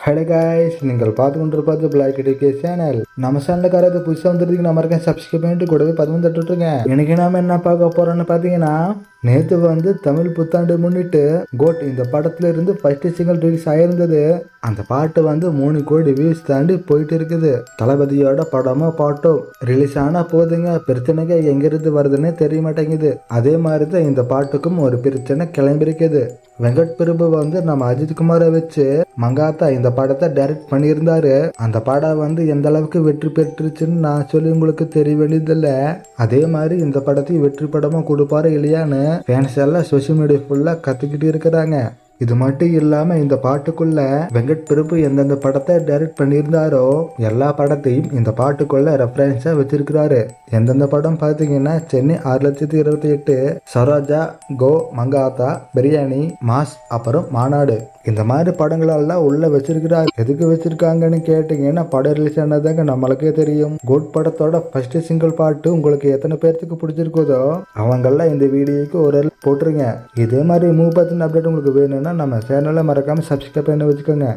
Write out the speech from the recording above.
Hello guys, நீங்கள் பார்த்து கொண்டிருப்பது பிளாக் எடுக்கே சேனல். நம்ம சேனலுக்காரது புதுசாக வந்துருக்கு. நம்ம இருக்கேன் சப்ஸ்கிரைப் பண்ணிட்டு கூடவே 11 தட்டுருக்கேன். எனக்கு நாம என்ன பார்க்க போறோம்னு பார்த்தீங்கன்னா, நேற்று வந்து தமிழ் புத்தாண்டு முன்னிட்டு கோட் இந்த படத்துல இருந்து ஃபர்ஸ்ட் சிங்கிள் ரிலீஸ் ஆயிருந்தது. அந்த பாட்டு வந்து 3 கோடி வியூஸ் தாண்டி போயிட்டு இருக்குது. தளபதியோட படமோ பாட்டோ ரிலீஸ் ஆனா போதுங்க, பிரச்சனைங்க எங்கிருந்து வருதுன்னு தெரிய மாட்டேங்குது. அதே மாதிரி தான் இந்த பாட்டுக்கும் ஒரு பிரச்சனை கிளம்பிருக்குது. வெங்கட் பிரபு வந்து நம்ம அஜித் குமாரை வச்சு மங்காத்தா இந்த படத்தை டைரக்ட் பண்ணியிருந்தாரு. அந்த படம் வந்து எந்த அளவுக்கு வெற்றி பெற்றுச்சுன்னு நான் சொல்லி உங்களுக்கு தெரிய வேண்டியதில்லை. அதே மாதிரி இந்த படத்தையும் வெற்றி படமா கொடுப்பாரு இல்லையான்னு ஃபேன்ஸ் எல்லாம் சோசியல் மீடியா ஃபுல்லா கத்துக்கிட்டு இருக்கிறாங்க. இது மட்டும் இல்லாம இந்த பாட்டுக்குள்ள வெங்கட் பிரபு எந்தெந்த படத்தை டைரக்ட் பண்ணியிருந்தாரோ எல்லா படத்தையும் இந்த பாட்டுக்குள்ள ரெஃபரன்ஸா வச்சிருக்கிறாரு. எந்தெந்த படம் பார்த்தீங்கன்னா சென்னை 6,28,000, சரோஜா, கோ, மங்காத்தா, பிரியாணி, மாஸ், அப்புறம் மாநாடு, இந்த மாதிரி படங்களெல்லாம் உள்ள வச்சிருக்கிறாரு. எதுக்கு வச்சிருக்காங்கன்னு கேட்டீங்கன்னா படம் ரிலீஸ் ஆனதாங்க நம்மளுக்கே தெரியும். கோட் படத்தோட ஃபர்ஸ்ட் சிங்கிள் பாட்டு உங்களுக்கு எத்தனை பேர்த்துக்கு பிடிச்சிருக்குதோ அவங்கெல்லாம் இந்த வீடியோக்கு ஒரு போட்டுருங்க. இதே மாதிரி மூவ் பத்தின அப்டேட் உங்களுக்கு வேணும்னா நம்ம சேனலை மறக்காம சப்ஸ்கிரைப் பண்ணி வச்சுக்கோங்க.